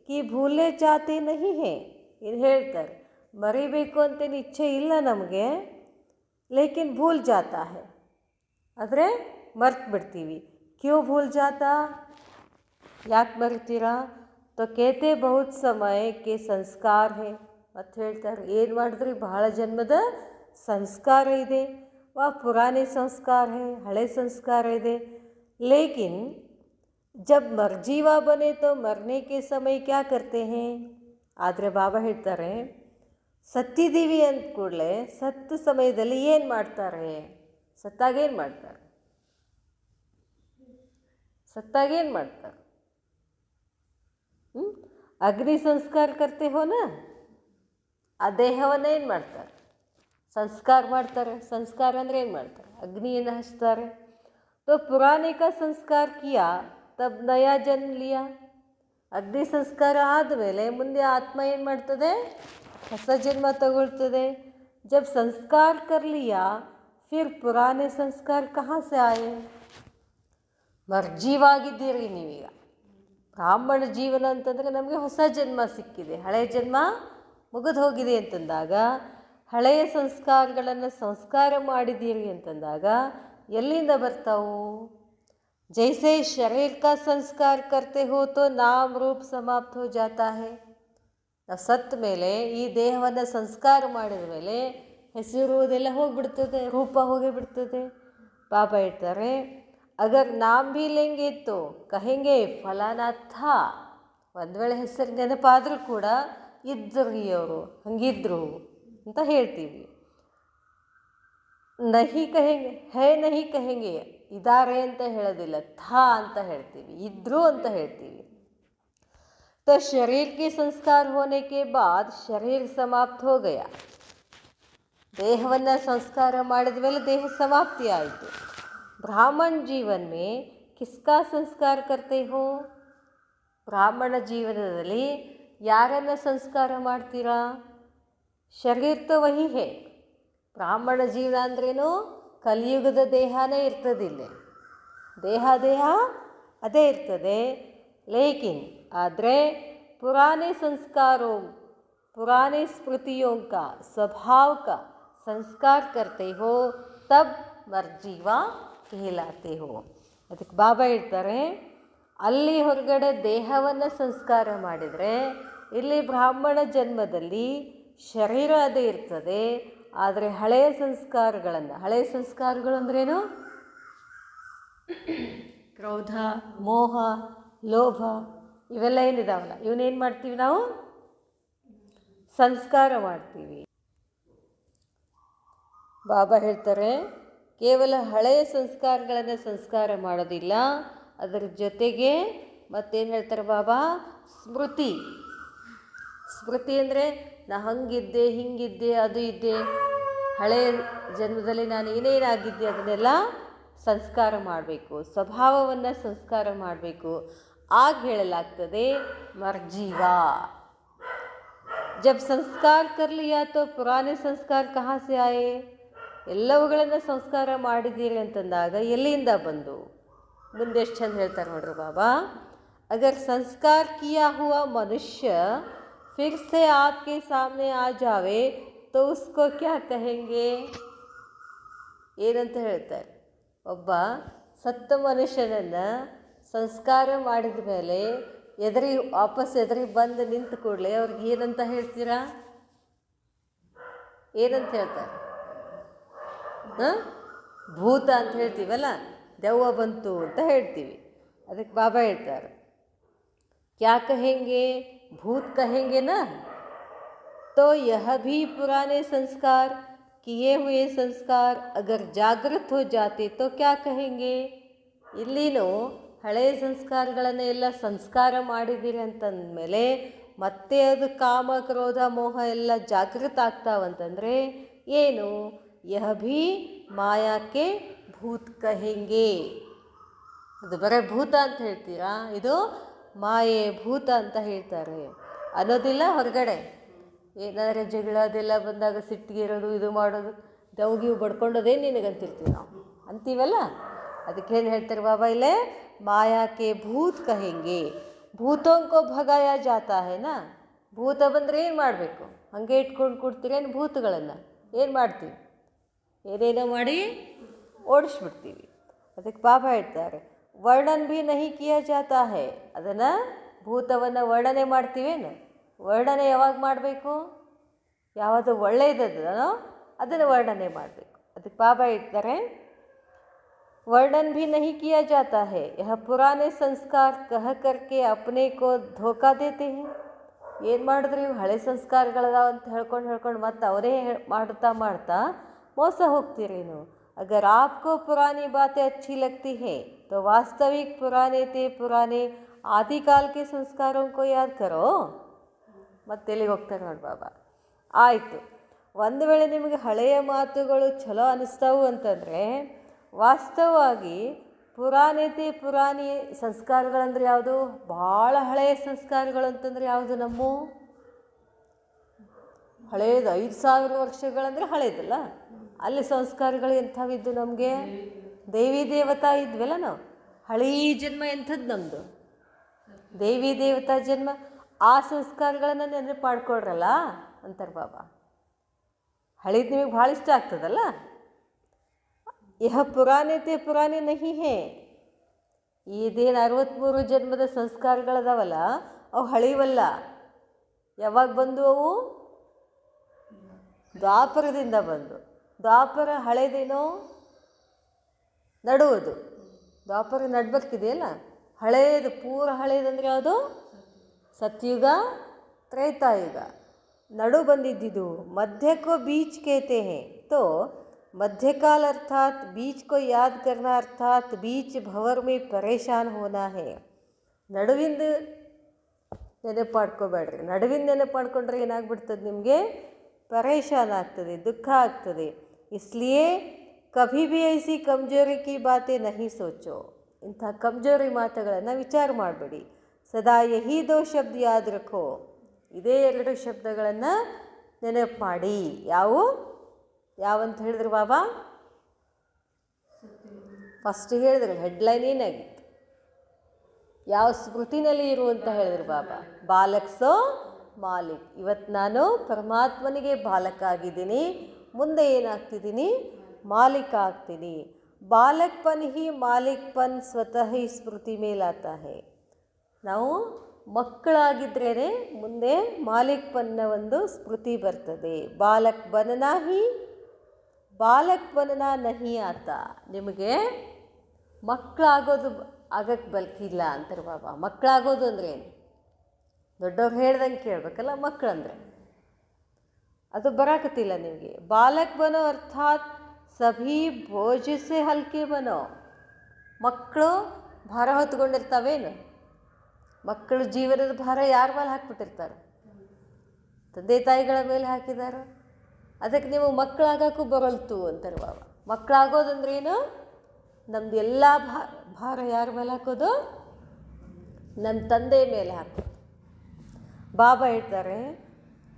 कि भूलने चाहते नहीं हैं. ಇದು ಹೇಳ್ತಾರೆ, ಮರಿಬೇಕು ಅಂತೇನು ಇಚ್ಛೆ ಇಲ್ಲ ನಮಗೆ, ಲೇಕಿನ್ ಭೂಲ್ ಜಾತಾ ಹೈ, ಆದರೆ ಮರ್ತು ಬಿಡ್ತೀವಿ. ಕ್ಯೂ ಭೂಲ್ ಜಾತಾ, ಯಾಕೆ ಮರಿತೀರಾ? ತೋ ಕೇತೆ ಬಹುತ್ ಸಮಯ ಕೆ ಸಂಸ್ಕಾರ ಹೈ, ಮತ್ತು ಹೇಳ್ತಾರೆ ಏನು ಮಾಡಿದ್ರಿ, ಬಹಳ ಜನ್ಮದ ಸಂಸ್ಕಾರ ಇದೆ. ವಾ ಪುರಾಣೆ ಸಂಸ್ಕಾರ ಹೈ, ಹಳೆ ಸಂಸ್ಕಾರ ಇದೆ. लेकिन जब मर्जीवा बने तो मरने के समय क्या करते हैं. ಆದರೆ ಬಾಬಾ ಹೇಳ್ತಾರೆ, ಸತ್ತಿದ್ದೀವಿ ಅಂದ ಕೂಡಲೇ ಸತ್ತ ಸಮಯದಲ್ಲಿ ಏನು ಮಾಡ್ತಾರೆ, ಸತ್ತಾಗೇನು ಮಾಡ್ತಾರೆ, ಸತ್ತಾಗೇನು ಮಾಡ್ತಾರೆ? ಅಗ್ನಿ ಸಂಸ್ಕಾರ ಕರ್ತೆ ಹೋನ, ಆ ದೇಹವನ್ನು ಏನು ಮಾಡ್ತಾರೆ, ಸಂಸ್ಕಾರ ಮಾಡ್ತಾರೆ. ಸಂಸ್ಕಾರ ಅಂದರೆ ಏನು ಮಾಡ್ತಾರೆ, ಅಗ್ನಿಯನ್ನು ಹಚ್ತಾರೆ. तो पुराने का संस्कार किया तब नया जन्म लिया. ಅಗ್ನಿ ಸಂಸ್ಕಾರ ಆದಮೇಲೆ ಮುಂದೆ ಆತ್ಮ ಏನು ಮಾಡ್ತದೆ, ಹೊಸ ಜನ್ಮ ತಗೊಳ್ತದೆ. जब संस्कार कर लिया फिर पुराने संस्कार कहाँ से आए. ಮರ್ಜೀವಾಗಿದ್ದೀರಿ ನೀವೀಗ. ಬ್ರಾಹ್ಮಣ ಜೀವನ ಅಂತಂದರೆ ನಮಗೆ ಹೊಸ ಜನ್ಮ ಸಿಕ್ಕಿದೆ, ಹಳೆಯ ಜನ್ಮ ಮುಗಿದು ಹೋಗಿದೆ ಅಂತಂದಾಗ, ಹಳೆಯ ಸಂಸ್ಕಾರಗಳನ್ನು ಸಂಸ್ಕಾರ ಮಾಡಿದ್ದೀರಿ ಅಂತಂದಾಗ ಎಲ್ಲಿಂದ ಬರ್ತಾವು? ಜೈಸೆ ಶರೀರ ಕಾ ಸಂಸ್ಕಾರ ಕರ್ತೆ ಹೋ ತೋ ನಾಮ ರೂಪ ಸಮಾಪ್ತ ಹೋ ಜಾತಾ ಹೈ. ನಾವು ಸತ್ತ ಮೇಲೆ ಈ ದೇಹವನ್ನು ಸಂಸ್ಕಾರ ಮಾಡಿದ ಮೇಲೆ ಹೆಸರು ಅದೆಲ್ಲ ಹೋಗಿಬಿಡ್ತದೆ, ರೂಪ ಹೋಗೇ ಬಿಡ್ತದೆ. ಬಾಬಾ ಹೇಳ್ತಾರೆ, ಅಗರ್ ನಾಮ್ ಭೀ ಲೆಂಗೆ ತೋ ಕಹೆಂಗೆ ಫಲಾನಾ ಥಾ. ಒಂದು ವೇಳೆ ಹೆಸರು ನೆನಪಾದರೂ ಕೂಡ ಇದ್ದರು ಅವರು, ಹಂಗಿದ್ರು ಅಂತ ಹೇಳ್ತೀವಿ. ನಹಿ ಕಹೆಂಗೆ, ಹೇ ನಹಿ ಕಹೆಂಗೆ, ಇದ್ದಾರೆ ಅಂತ ಹೇಳೋದಿಲ್ಲ, ಥಾ ಅಂತ ಹೇಳ್ತೀವಿ, ಇದ್ರು ಅಂತ ಹೇಳ್ತೀವಿ. तो शरीर के संस्कार होने के बाद शरीर समाप्त हो गया. ದೇಹವನ್ನು ಸಂಸ್ಕಾರ ಮಾಡಿದ ಮೇಲೆ ದೇಹ ಸಮಾಪ್ತಿ ಆಯಿತು. ಬ್ರಾಹ್ಮಣ ಜೀವನ ಮೇ ಕಿಸ್ಕಾ ಸಂಸ್ಕಾರ ಕರ್ತೆ ಹೋ? ಬ್ರಾಹ್ಮಣ ಜೀವನದಲ್ಲಿ ಯಾರನ್ನು ಸಂಸ್ಕಾರ ಮಾಡ್ತೀರಾ? ಶರೀರ ತೋ ವಹಿ ಹೇ. ಬ್ರಾಹ್ಮಣ ಜೀವನ ಅಂದ್ರೇನು? ಕಲಿಯುಗದ ದೇಹನೇ ಇರ್ತದಿಲ್ಲ, ದೇಹ ಅದೇ ಇರ್ತದೆ. ಲೇಕಿನ್ ಆದರೆ ಪುರಾನೆ ಸಂಸ್ಕಾರೋ पुराने स्मृतियों का स्वभाव का संस्कार करते हो तब ಮರ್ಜೀವಾ कहलाते हो. ಅದಕ್ಕೆ ಬಾಬಾ ಹೇಳ್ತಾರೆ, ಅಲ್ಲಿ ಹೊರಗಡೆ ದೇಹವನ್ನು ಸಂಸ್ಕಾರ ಮಾಡಿದರೆ ಇಲ್ಲಿ ಬ್ರಾಹ್ಮಣ ಜನ್ಮದಲ್ಲಿ ಶರೀರ ಅದೇ ಇರ್ತದೆ. ಆದರೆ ಹಳೆಯ ಸಂಸ್ಕಾರಗಳು ಅಂದ್ರೇನು? ಕ್ರೋಧ, ಮೋಹ, ಲೋಭ ಇವೆಲ್ಲ ಏನಿದಾವಲ್ಲ, ಇವನ್ನೇನು ಮಾಡ್ತೀವಿ ನಾವು? ಸಂಸ್ಕಾರ ಮಾಡ್ತೀವಿ. ಬಾಬಾ ಹೇಳ್ತಾರೆ, ಕೇವಲ ಹಳೆಯ ಸಂಸ್ಕಾರಗಳನ್ನು ಸಂಸ್ಕಾರ ಮಾಡೋದಿಲ್ಲ, ಅದರ ಜೊತೆಗೆ ಮತ್ತೇನು ಹೇಳ್ತಾರೆ ಬಾಬಾ? ಸ್ಮೃತಿ ಅಂದರೆ ನಾ ಹಂಗಿದ್ದೆ, ಹಿಂಗಿದ್ದೆ, ಅದು ಇದ್ದೆ, ಹಳೆಯ ಜನ್ಮದಲ್ಲಿ ನಾನು ಏನೇನಾಗಿದ್ದೆ ಅದನ್ನೆಲ್ಲ ಸಂಸ್ಕಾರ ಮಾಡಬೇಕು, ಸ್ವಭಾವವನ್ನು ಸಂಸ್ಕಾರ ಮಾಡಬೇಕು. ಆಗ ಹೇಳಲಾಗ್ತದೆ ಮರ್ಜೀವಾ. जब संस्कार कर लिया तो पुराने संस्कार कहाँ से आए? ಎಲ್ಲವುಗಳನ್ನು ಸಂಸ್ಕಾರ ಮಾಡಿದ್ದೀರಿ ಅಂತಂದಾಗ ಎಲ್ಲಿಂದ ಬಂದು? ಮುಂದೆ ಎಷ್ಟು ಚಂದ ಹೇಳ್ತಾರೆ ನೋಡ್ರಿ ಬಾಬಾ. अगर संस्कार किया हुआ मनुष्य फिर से आपके सामने आ जावे तो उसको क्या कहेंगे? ಏನಂತ ಹೇಳ್ತಾರೆ? ಒಬ್ಬ ಸತ್ತ ಮನುಷ್ಯನನ್ನು ಸಂಸ್ಕಾರ ಮಾಡಿದ ಮೇಲೆ ವಾಪಸ್ ಎದುರಿಗೆ ಬಂದು ನಿಂತು ಕೂಡಲೇ ಅವ್ರಿಗೆ ಏನಂತ ಹೇಳ್ತೀರಾ? ಏನಂತ ಹೇಳ್ತಾರೆ? ಭೂತ ಅಂತ ಹೇಳ್ತೀವಲ್ಲ, ದೆವ್ವ ಬಂತು ಅಂತ ಹೇಳ್ತೀವಿ. ಅದಕ್ಕೆ ಬಾಬಾ ಹೇಳ್ತಾರೆ, ಕ್ಯಾ ಕಹೆಂಗೆ? ಭೂತ್ ಕಹೆಂಗೆ ನಾ? तो यह भी पुराने संस्कार किए हुए संस्कार अगर जागृत हो जाते तो क्या कहेंगे? ಇಲ್ಲಿನೂ ಹಳೆಯ ಸಂಸ್ಕಾರಗಳನ್ನು ಎಲ್ಲ ಸಂಸ್ಕಾರ ಮಾಡಿದ್ದೀರಿ ಅಂತಂದಮೇಲೆ ಮತ್ತೆ ಅದು ಕಾಮ, ಕ್ರೋಧ, ಮೋಹ ಎಲ್ಲ ಜಾಗೃತ ಆಗ್ತಾವಂತಂದರೆ ಏನು? ಯಹ ಭೀ ಮಾಯಾಕ್ಕೆ ಭೂತ್ ಕಹೆಂಗೆ. ಅದು ಬರೀ ಭೂತ ಅಂತ ಹೇಳ್ತೀರಾ? ಇದು ಮಾಯೆ, ಭೂತ ಅಂತ ಹೇಳ್ತಾರೆ ಅನ್ನೋದಿಲ್ಲ. ಹೊರಗಡೆ ಏನಾದರೆ ಜಗಳ ಅದೆಲ್ಲ ಬಂದಾಗ ಸಿಟ್ಟಿಗಿರೋದು, ಇದು ಮಾಡೋದು, ದೌಗಿವು ಬಡ್ಕೊಂಡೋದೇ ನಿನಗಂತಿರ್ತೀವಿ ನಾವು, ಅಂತೀವಲ್ಲ. ಅದಕ್ಕೇನು ಹೇಳ್ತಾರೆ ಬಾಬಾ ಇಲ್ಲೇ? ಮಾಯಾಕ್ಕೆ ಭೂತ್ ಕಹೆಂಗೆ. ಭೂತೋಂಕೋ ಭಗಾಯ ಜಾತಾ ಹೇನಾ? ಭೂತ ಬಂದರೆ ಏನು ಮಾಡಬೇಕು? ಹಾಗೆ ಇಟ್ಕೊಂಡು ಕೊಡ್ತೀರೇನು ಭೂತಗಳನ್ನು? ಏನು ಮಾಡ್ತೀವಿ? ಏನೇನೋ ಮಾಡಿ ಓಡಿಸ್ಬಿಡ್ತೀವಿ. ಅದಕ್ಕೆ ಬಾಬಾ ಹೇಳ್ತಾರೆ, ವರ್ಣನ್ ಭೀ ನಹಿ ಕಿಯಾ ಜಾತಾ ಹೇ. ಅದನ್ನು ಭೂತವನ್ನು ವರ್ಣನೆ ಮಾಡ್ತೀವೇನು? ವರ್ಣನೆ ಯಾವಾಗ ಮಾಡಬೇಕು? ಯಾವುದು ಒಳ್ಳೆಯದೋ ಅದನ್ನು ವರ್ಣನೆ ಮಾಡಬೇಕು. ಅದಕ್ಕೆ ಬಾಬಾ ಹೇಳ್ತಾರೆ, वर्णन भी नहीं किया जाता है, यह पुराने संस्कार कह करके अपने को धोखा देते हैं. ಏನು ಮಾಡಿದ್ರಿ? ಇವು ಹಳೆ ಸಂಸ್ಕಾರಗಳದಾವ ಅಂತ ಹೇಳ್ಕೊಂಡು ಮತ್ತೆ ಅವರೇ ಮಾಡ್ತಾ ಮೋಸ ಹೋಗ್ತೀರೇನು? अगर आपको पुरानी बातें अच्छी लगती है तो वास्तविक पुराने आदिकाल के संस्कारों को याद करो. ಮತ್ತೆ ಎಲ್ಲಿಗೆ ಹೋಗ್ತಾರೆ ನೋಡಿ ಬಾಬಾ. ಆಯಿತು, ಒಂದು ವೇಳೆ ನಿಮಗೆ ಹಳೆಯ ಮಾತುಗಳು ಚಲೋ ಅನ್ನಿಸ್ತಾವು ಅಂತಂದರೆ, ವಾಸ್ತವವಾಗಿ ಪುರಾಣಿ ಸಂಸ್ಕಾರಗಳಂದ್ರೆ ಯಾವುದು? ಭಾಳ ಹಳೆಯ ಸಂಸ್ಕಾರಗಳು ಅಂತಂದರೆ ಯಾವುದು? ನಮ್ಮ ಹಳೆಯದು 5000 ವರ್ಷಗಳಂದರೆ ಹಳೆಯದಲ್ಲ. ಅಲ್ಲಿ ಸಂಸ್ಕಾರಗಳು ಎಂಥವಿದ್ದು? ನಮಗೆ ದೇವಿ ದೇವತಾ ಇದ್ವಲ್ಲ ನಾವು. ಹಳೀ ಜನ್ಮ ಎಂಥದ್ದು ನಮ್ಮದು, ದೇವಿ ದೇವತಾ ಜನ್ಮ. ಆ ಸಂಸ್ಕಾರಗಳನ್ನು ನೆನಪು ಮಾಡ್ಕೊಳ್ರಲ್ಲ ಅಂತಾರೆ ಬಾಬಾ. ಹಳೀದು ನಿಮಗೆ ಭಾಳ ಇಷ್ಟ ಆಗ್ತದಲ್ಲ. ಯಹ ಪುರಾಣೆ ತೇ ಪುರಾಣೆ ನಹಿ ಹೇ. ಇದೇನು 63 ಜನ್ಮದ ಸಂಸ್ಕಾರಗಳದಾವಲ್ಲ ಅವು ಹಳೀವಲ್ಲ. ಯಾವಾಗ ಬಂದು ಅವು? ದ್ವಾಪರದಿಂದ ಬಂದು. ದ್ವಾಪರ ಹಳೇದೇನೋ ನಡುವುದು. ದ್ವಾಪರ ನಡ್ಬೇಕಿದೆಯಲ್ಲ, ಹಳೇದು ಪೂರ ಹಳೇದಂದ್ರೆ ಯಾವುದು? ಸತ್ಯುಗ, ತ್ರೇತಾಯುಗ. ನಡು ಬಂದಿದ್ದಿದ್ದು मध्य को बीच कहते हैं. तो मध्यकाल अर्थात बीच को याद करना अर्थात बीच भंवर में परेशान होना है. ನಡುವಿಂದ ನೆನಪು ಮಾಡ್ಕೋಬೇಡ್ರಿ. ನಡುವಿಂದ ನೆನಪು ಮಾಡ್ಕೊಂಡ್ರೆ ಏನಾಗ್ಬಿಡ್ತದೆ? ನಿಮಗೆ ಪರೇಶಾನ್ ಆಗ್ತದೆ, ದುಃಖ ಆಗ್ತದೆ. ಇಸ್ಲಿಯೇ ಕಭಿ ಭಿ ಐಸಿ ಕಮ್ಜೋರಿ ಕಿ ಬಾತೆ ನಹಿ ಸೋಚೋ. ಇಂಥ ಕಮ್ಜೋರಿ ಮಾತುಗಳನ್ನು ವಿಚಾರ ಮಾಡಬೇಡಿ. ಸದಾ ಯಹಿ ದೋ ಶಬ್ದ ಯಾದ್ ರಖೋ. ಇದೇ 2 ಶಬ್ದಗಳನ್ನು ನೆನಪು ಮಾಡಿ. ಯಾವಂತ ಹೇಳಿದ್ರು ಬಾಬಾ? ಫಸ್ಟ್ ಹೇಳಿದ್ರು, ಹೆಡ್ಲೈನ್ ಏನಾಗಿತ್ತು? ಯಾವ ಸ್ಮೃತಿನಲ್ಲಿ ಇರುವಂತ ಹೇಳಿದ್ರು ಬಾಬಾ? ಬಾಲಕ್ ಸೋ ಮಾಲಿಕ್. ಇವತ್ತು ನಾನು ಪರಮಾತ್ಮನಿಗೆ ಬಾಲಕ ಆಗಿದ್ದೀನಿ, ಮುಂದೆ ಏನಾಗ್ತಿದ್ದೀನಿ? ಮಾಲೀಕ ಆಗ್ತೀನಿ. ಬಾಲಕ್ಪನ್ ಹಿ ಮಾಲೀಕ್ಪನ್ ಸ್ವತಃ ಹಿ ಸ್ಮೃತಿ ಮೇಲಾತ ಹೇ. ನಾವು ಮಕ್ಕಳಾಗಿದ್ರೇ ಮುಂದೆ ಮಾಲೀಕ್ಪನ್ನ ಒಂದು ಸ್ಮೃತಿ ಬರ್ತದೆ. ಬಾಲಕ್ ಬನನಾ ನಹಿ ಆತ. ನಿಮಗೆ ಮಕ್ಕಳಾಗೋದು ಆಗಕ್ಕೆ ಬಲ್ಕಿಲ್ಲ ಅಂತಾರೆ ಬಾಬಾ. ಮಕ್ಕಳಾಗೋದು ಅಂದರೆ ಏನು? ದೊಡ್ಡವ್ರು ಹೇಳ್ದಂಗೆ ಕೇಳಬೇಕಲ್ಲ ಮಕ್ಕಳಂದರೆ. ಅದು ಬರಾಕತ್ತಿಲ್ಲ ನಿಮಗೆ. ಬಾಲಕ್ ಬನೋ ಅರ್ಥಾತ್ ಸಭಿ ಬೋಜ್ ಸೆ ಹಲ್ಕೆ ಬನೋ. ಮಕ್ಕಳು ಭಾರ ಹೊತ್ಕೊಂಡಿರ್ತಾವೇನು? ಮಕ್ಕಳು ಜೀವನದ ಭಾರ ಯಾರ ಮೇಲೆ ಹಾಕ್ಬಿಟ್ಟಿರ್ತಾರೆ? ತಂದೆ ತಾಯಿಗಳ ಮೇಲೆ ಹಾಕಿದಾರ. ಅದಕ್ಕೆ ನೀವು ಮಕ್ಕಳಾಗಕ್ಕೂ ಬರಲ್ತು ಅಂತಾರೆ ಬಾಬಾ. ಮಕ್ಕಳಾಗೋದಂದ್ರೆ ಏನು? ನಮ್ಮದು ಎಲ್ಲ ಭಾರ ಯಾರ ಮೇಲೆ ಹಾಕೋದು? ನನ್ನ ತಂದೆ ಮೇಲೆ ಹಾಕೋದು. ಬಾಬಾ ಹೇಳ್ತಾರೆ,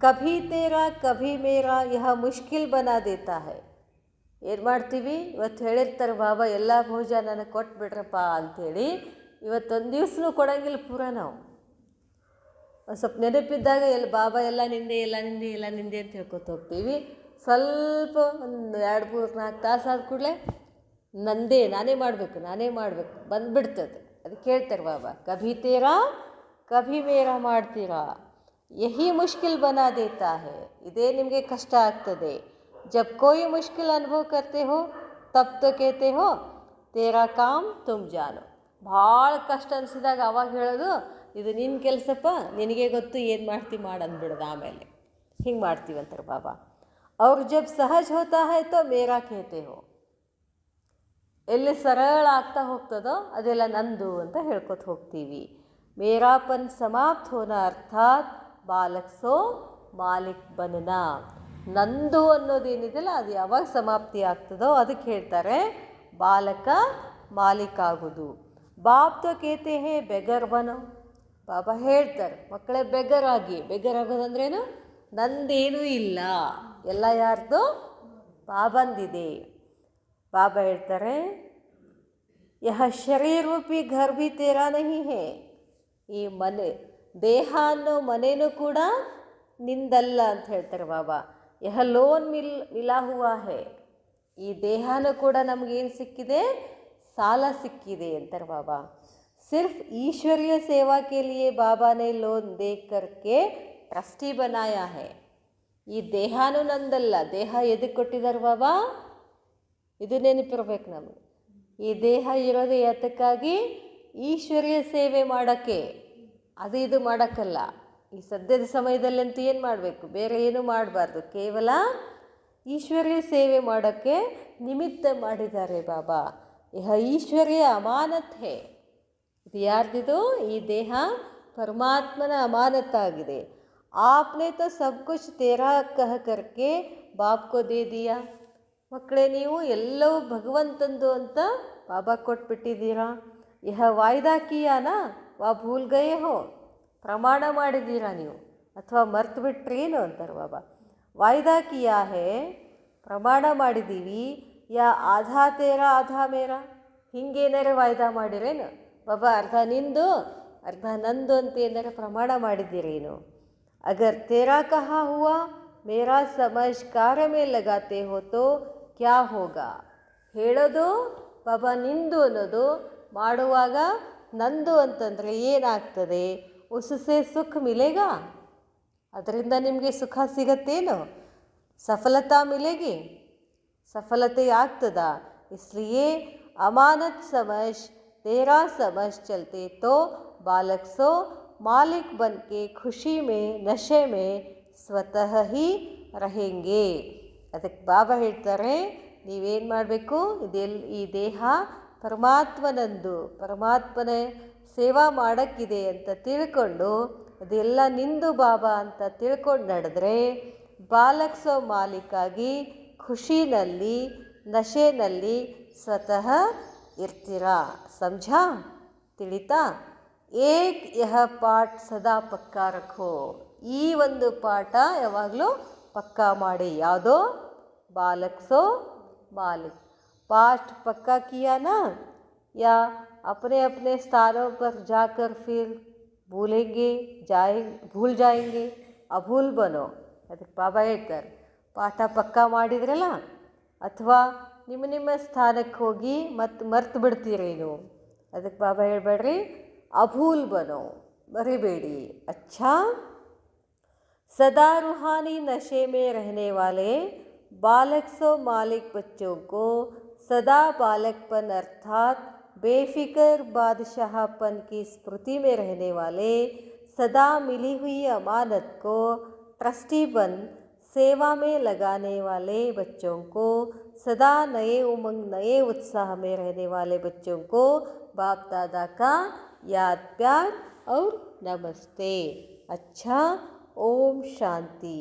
ಕಭಿ ತೇರಾ ಕಭಿ ಮೇರಾ ಯಹ ಮುಷ್ಕಿಲ್ ಬನಾ ದೇತಾ ಹೈ. ಏನು ಮಾಡ್ತೀವಿ? ಇವತ್ತು ಹೇಳಿರ್ತಾರೆ ಬಾಬಾ, ಎಲ್ಲ ಭೋಜ ನನಗೆ ಕೊಟ್ಬಿಡ್ರಪ್ಪ ಅಂಥೇಳಿ. ಇವತ್ತೊಂದು ದಿವ್ಸನೂ ಕೊಡೋಂಗಿಲ್ಲ ಪೂರ. ನಾವು ಒಂದು ಸ್ವಲ್ಪ ನೆನಪಿದ್ದಾಗ ಎಲ್ಲ ಬಾಬಾ ಎಲ್ಲ ನಿಂದೆ ಎಲ್ಲ ನಿಂದೆ ಎಲ್ಲ ನಿಂದೆ ಅಂತ ಹೇಳ್ಕೊತ ಹೋಗ್ತೀವಿ. ಸ್ವಲ್ಪ ಒಂದು 2-3-4 ತಾಸು ಆದ ಕೂಡಲೇ ನಂದೇ, ನಾನೇ ಮಾಡಬೇಕು ಬಂದುಬಿಡ್ತದೆ. ಅದಕ್ಕೆ ಹೇಳ್ತಾರೆ ಬಾಬಾ, ಕಭಿ ತೇರಾ ಕಭಿ ಮೇರಾ ಮಾಡ್ತೀರಾ, ಯಹಿ ಮುಷ್ಕಿಲ್ ಬನಾ ದೇತಾ ಹೈ. ಇದೇ ನಿಮಗೆ ಕಷ್ಟ ಆಗ್ತದೆ. ಜಬ್ ಕೋಯಿ ಮುಷ್ಕಿಲ್ ಅನುಭವ ಕರ್ತೆ ಹೋ ತಬ್ ತೋ ಕೇತೆ ಹೋ ತೇರಾ ಕಾಮ್ ತುಮ್ ಜಾನೋ. ಭಾಳ ಕಷ್ಟ ಅನಿಸಿದಾಗ ಅವಾಗ ಹೇಳೋದು, ಇದು ನಿನ್ನ ಕೆಲಸಪ್ಪ, ನಿನಗೆ ಗೊತ್ತು, ಏನು ಮಾಡ್ತೀವಿ ಮಾಡಂದ್ಬಿಡೋದು. ಆಮೇಲೆ ಹಿಂಗೆ ಮಾಡ್ತೀವಂತಾರೆ ಬಾಬಾ. ಅವ್ರು ಜಬ್ ಸಹಜ್ ಹೋತಾ ಹೈ ತೋ ಮೇರಾ ಕೇತೆ ಹೋ. ಎಲ್ಲಿ ಸರಳ ಆಗ್ತಾ ಹೋಗ್ತದೋ ಅದೆಲ್ಲ ನಂದು ಅಂತ ಹೇಳ್ಕೊತ ಹೋಗ್ತೀವಿ. ಮೇರಾಪನ್ ಸಮಾಪ್ತ ಹೋನ ಅರ್ಥಾತ್ ಬಾಲಕ್ ಸೋ ಮಾಲಿಕ್ ಬನನಾ. ನಂದು ಅನ್ನೋದೇನಿದೆಯಲ್ಲ ಅದು ಯಾವಾಗ ಸಮಾಪ್ತಿ ಆಗ್ತದೋ ಅದಕ್ಕೆ ಹೇಳ್ತಾರೆ ಬಾಲಕ ಮಾಲೀಕ ಆಗೋದು. ಬಾಪ್ ತೋ ಕೇತೆ ಹೇ ಬೆಗರ್ ಬನೋ. ಬಾಬಾ ಹೇಳ್ತಾರೆ, ಮಕ್ಕಳೇ ಬೆಗರ್ ಆಗೋದಂದ್ರೇನು? ನಂದೇನೂ ಇಲ್ಲ, ಎಲ್ಲ ಯಾರ್ದು? ಬಾಬಂದಿದೆ. ಬಾಬಾ ಹೇಳ್ತಾರೆ, ಯಹ ಶರೀರ ರೂಪಿ ಘರ್ ಭಿ ತೇರಾ ನಹಿ ಹೇ. ಈ ಮನೆ, ದೇಹ ಅನ್ನೋ ಮನೇನೂ ಕೂಡ ನಿಂದಲ್ಲ ಅಂತ ಹೇಳ್ತಾರೆ ಬಾಬಾ. ಯಹ ಲೋನ್ ಮಿಲಾ ಹುವಾ ಹೇ. ಈ ದೇಹನೂ ಕೂಡ ನಮಗೇನು ಸಿಕ್ಕಿದೆ? ಸಾಲ ಸಿಕ್ಕಿದೆ ಅಂತಾರೆ ಬಾಬಾ. ಸಿರ್ಫ್ ಈಶ್ವರೀಯ ಸೇವಾ ಕೆ ಲಿಯೇ ಬಾಬಾನೇ ಲೋನ್ ದೇ ಕರ್ಕೆ ಟ್ರಸ್ಟಿ ಬನಾಯಾ ಹೇ. ಈ ದೇಹನೂ ನಂದಲ್ಲ. ದೇಹ ಎದಕ್ಕೆ ಕೊಟ್ಟಿದ್ದಾರೆ ಬಾಬಾ? ಇದು ನೆನಪಿರ್ಬೇಕು ನಮಗೆ. ಈ ದೇಹ ಇರೋದು ಯಾತಕ್ಕಾಗಿ? ಈಶ್ವರೀಯ ಸೇವೆ ಮಾಡೋಕ್ಕೆ, ಅದು ಇದು ಮಾಡೋಕ್ಕಲ್ಲ. ಈ ಸದ್ಯದ ಸಮಯದಲ್ಲಂತೂ ಏನು ಮಾಡಬೇಕು? ಬೇರೆ ಏನೂ ಮಾಡಬಾರ್ದು, ಕೇವಲ ಈಶ್ವರೀಯ ಸೇವೆ ಮಾಡೋಕ್ಕೆ ನಿಮಿತ್ತ ಮಾಡಿದ್ದಾರೆ ಬಾಬಾ. ಯಹ ಈಶ್ವರೀಯ ಅಮಾನತ್ ಹೇ. ಇದು ಯಾರ್ದಿದು? ಈ ದೇಹ ಪರಮಾತ್ಮನ ಅಮಾನತ್ತಾಗಿದೆ. ಆಪ್ನೆ ತೋ ಸಬ್ ಕುಚ್ ತೇರಾ ಕಹ ಕರ್ಕೆ ಬಾಪ್ಕೋ ದೇ ದಿಯಾ. ಮಕ್ಕಳೇ, ನೀವು ಎಲ್ಲವೂ ಭಗವಂತಂದು ಅಂತ ಬಾಬಾ ಕೊಟ್ಬಿಟ್ಟಿದ್ದೀರಾ. ಯಹ ವಾಯ್ದಾ ಕಿಯಾನ ವಾ ಭೂಲ್ ಗಯೇ ಹೋ. ಪ್ರಮಾಣ ಮಾಡಿದ್ದೀರಾ ನೀವು, ಅಥವಾ ಮರ್ತು ಬಿಟ್ರೇನು ಅಂತಾರೆ ಬಾಬಾ. ವಾಯ್ದಾ ಕಿಯಾ ಹೇ, ಪ್ರಮಾಣ ಮಾಡಿದ್ದೀವಿ. ಯಾ ಆಧಾ ತೇರಾ ಆಧಾ ಮೇರಾ. ಹಿಂಗೇನಾರ ವಾಯ್ದಾ ಮಾಡಿರೇನು? ಬಾಬಾ ಅರ್ಧ ನಿಂದು ಅರ್ಧ ನಂದು ಅಂತ ಏನಾರ ಪ್ರಮಾಣ ಮಾಡಿದ್ದೀರೇನು? ಅಗರ್ ತೇರಾ ಕಹಾ ಹುವಾ ಮೇರಾ ಸಮಜ್ ಕಾರ್ಯ ಮೇ ಲಗಾತೆ ಹೋ ತೋ ಕ್ಯಾ ಹೋಗಾ? ಹೇಳೋದು ಬಾಬಾ ನಿಂದು ಅನ್ನೋದು, ಮಾಡುವಾಗ ನಂದು ಅಂತಂದರೆ ಏನಾಗ್ತದೆ? ಉಸಸೆ ಸುಖ ಮಿಲೇಗಾ? ಅದರಿಂದ ನಿಮಗೆ ಸುಖ ಸಿಗತ್ತೇನು? ಸಫಲತಾ ಮಿಲೇಗಿ? ಸಫಲತೆ ಆಗ್ತದಾ? इसलिए अमानत समझ तेरा समझ चलते तो बालक सो मालिक बन के खुशी में नशे में ಸ್ವತಃ ಹಿ रहेंगे. ಅದಕ್ಕೆ ಬಾಬಾ ಹೇಳ್ತಾರೆ, ನೀವೇನು ಮಾಡಬೇಕು? ಈ ದೇಹ ಪರಮಾತ್ಮನಂದು, ಪರಮಾತ್ಮನ ಸೇವಾ ಮಾಡೋಕ್ಕಿದೆ ಅಂತ ತಿಳ್ಕೊಂಡು, ಅದೆಲ್ಲ ನಿಂದು ಬಾಬಾ ಅಂತ ತಿಳ್ಕೊಂಡು ನಡೆದ್ರೆ ಬಾಲಕ್ ಸೋ ಮಾಲೀಕಾಗಿ ಖುಷಿನಲ್ಲಿ ನಶೆನಲ್ಲಿ ಸ್ವತಃ ಇರ್ತೀರಾ. ಸಮझा? ತಿಳಿತಾ? ಏಕ್ ಯಹ ಪಾಠ ಸದಾ ಪಕ್ಕಾ ರಖೋ. ಈ ಒಂದು ಪಾಠ ಯಾವಾಗಲೂ ಪಕ್ಕಾ ಮಾಡಿ. ಯಾವುದೋ ಬಾಲಕ್ ಸೋ ಮಾಲಿಕ್. पाठ पक्का किया ना, या अपने अपने स्थानों पर जाकर फिर भूलेंगे भूल जाएंगे? अभूल बनो. ಅದಕ್ಕೆ ಬಾಬಾ ಹೇಳ್ತಾರೆ, ಪಾಠ ಪಕ್ಕಾ ಮಾಡಿದ್ರಲ್ಲ, ಅಥವಾ ನಿಮ್ಮ ಸ್ಥಾನಕ್ಕೆ ಹೋಗಿ ಮತ್ತೆ ಮರ್ತು ಬಿಡ್ತೀರೇನು? ಅದಕ್ಕೆ ಬಾಬಾ ಹೇಳ್ಬೇಡ್ರಿ, ಅಭೂಲ್ ಬನೋ, ಮರಿಬೇಡಿ. अच्छा, सदा रूहानी नशे में रहने वाले बालक सो मालिक बच्चों को सदा बालकपन अर्थात बेफिक्र बादशाहपन की स्मृति में रहने वाले, सदा मिली हुई अमानत को ट्रस्टी बन सेवा में लगाने वाले बच्चों को, सदा नए उमंग नए उत्साह में रहने वाले बच्चों को बाप दादा का याद प्यार और नमस्ते. अच्छा, ओम शांति.